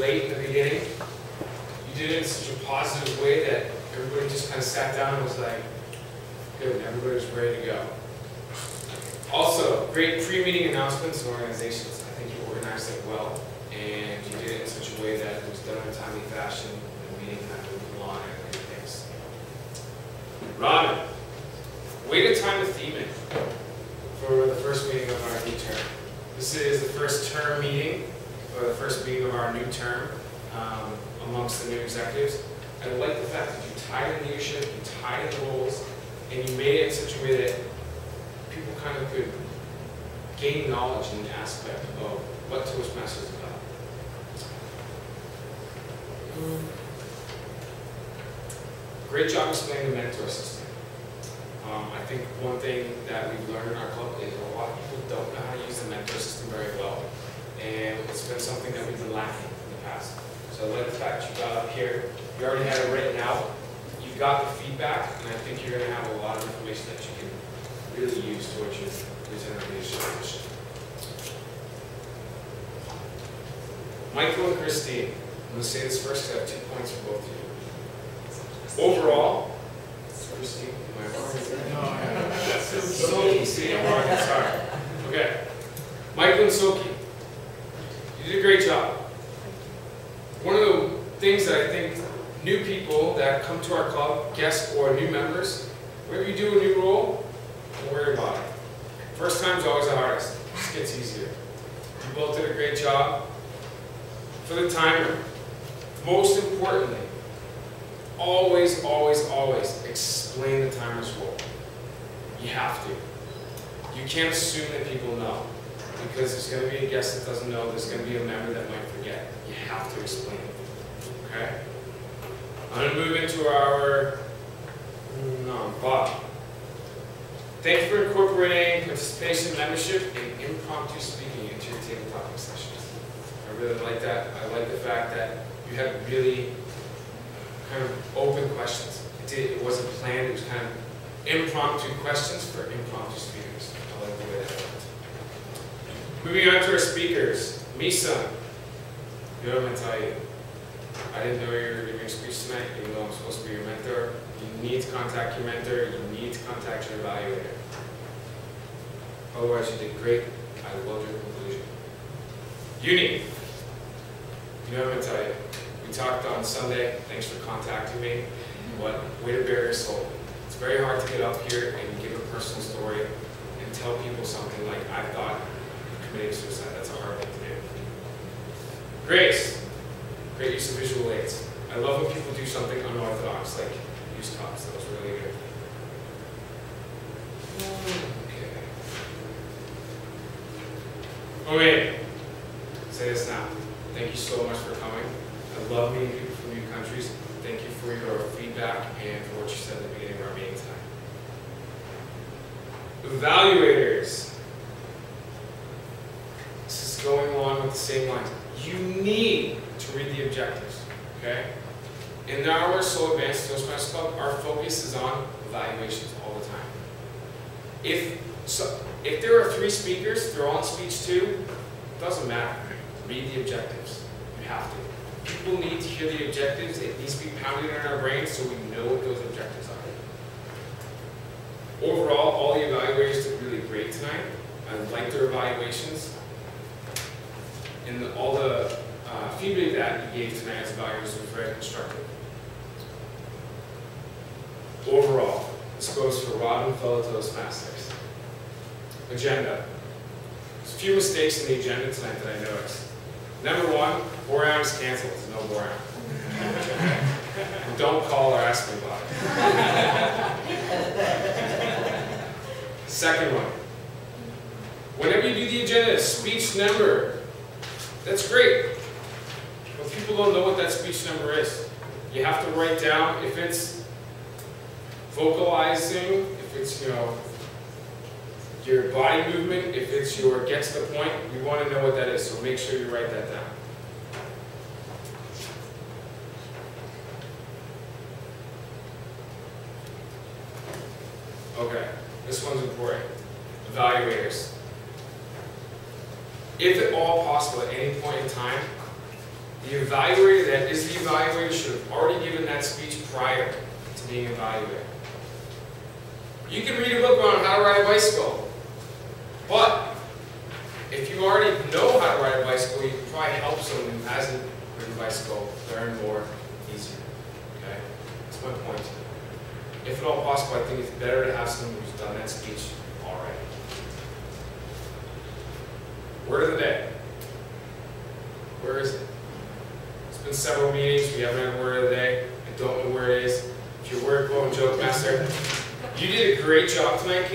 late in the beginning. You did it in such a positive way that everybody just kind of sat down and was like, good, everybody was ready to go. Also, great pre-meeting announcements and organizations. I think you organized it well, and you did it in such a way that it was done in a timely fashion, and the meeting kind of moved along at a good pace. Robin, way to time the theme in for the first meeting of our new term. This is the first term meeting, or the first meeting of our new term amongst the new executives. I like the fact that you tied in leadership, you tied in roles, and you made it in such a way that people kind of could gain knowledge in the aspect of what Toastmasters is about. Great job explaining the mentor system. I think one thing that we've learned in our club is a lot of people don't know how to use the mentor system very well, and it's been something that we've been lacking in the past. So I like the fact you got up here, you already had it written out, you got the feedback, and I think you're going to have a lot of information that you can really use towards your lieutenant leadership position. Michael and Christine, I'm going to say this first because I have 2 points for both of you. Overall, Christine, am I wrong? Soki, see, I'm wrong, sorry. Okay. Michael and Soki, you did a great job. One of the things that I think new people that come to our club, guests or new members, whenever you do a new role, don't worry about it. First time's always the hardest. It just gets easier. You both did a great job. For the timer, most importantly, always, always, always explain the timer's role. You have to. You can't assume that people know, because there's going to be a guest that doesn't know, there's going to be a member that might forget. You have to explain it. Okay? I'm going to move into our Bob. Thank you for incorporating participation, membership, and impromptu speaking into your table talking sessions. I really like that. I like the fact that you had really kind of open questions. It wasn't planned, it was kind of impromptu questions for impromptu speakers. I like the way that went. Moving on to our speakers. Misa, you know what I'm going to tell you. I didn't know you were giving a speech tonight, even though I'm supposed to be your mentor. You need to contact your mentor, you need to contact your evaluator. Otherwise, you did great. I love your conclusion. Uni, you know what I'm going to tell you. We talked on Sunday, thanks for contacting me, but way to bare your soul. It's very hard to get up here and give a personal story and tell people something like, I thought of committing suicide. That's a hard thing to do. Grace, great use of visual aids. I love when people do something unorthodox, like use cups. That was really good. Okay. Oh wait, say this now. Thank you so much for coming. I love meeting people from new countries. Thank you for your feedback and for what you said at the beginning of our meeting tonight. Evaluators. This is going along with the same lines. You need to read the objectives, okay? In our Soul Advanced Toastmasters Club, our focus is on evaluations all the time. If there are 3 speakers, they're all in speech 2, it doesn't matter. Read the objectives. You have to. People need to hear the objectives. It needs to be pounded in our brains so we know what those objectives are. Overall, all the evaluators did really great tonight. I liked their evaluations. And all the feedback that you gave tonight as evaluators was very constructive. Overall, this goes for Rob and fellow Toastmasters. Agenda. There's a few mistakes in the agenda tonight that I noticed. Number 1, Boron is canceled. There's no Boron. Don't call or ask me about it. Second one. Whenever you do the agenda, speech number. That's great. But people don't know what that speech number is. You have to write down if it's vocalizing, if it's, your body movement, if it's your get to the point, you want to know what that is, so make sure you write that down. Okay, this one's important. Evaluators. If at all possible, at any point in time, The evaluator that is the evaluator should have already given that speech prior to being evaluated. You can read a book on how to ride a bicycle, but if you already know how to ride a bicycle, you can probably help someone who hasn't ridden a bicycle learn more easier. Okay? That's my point. If at all possible, I think it's better to have someone who's done that speech already. Word of the day. Where is it? It's been several meetings. We haven't had a word of the day. I don't know where it is. If you're word blowing joke master, you did a great job tonight.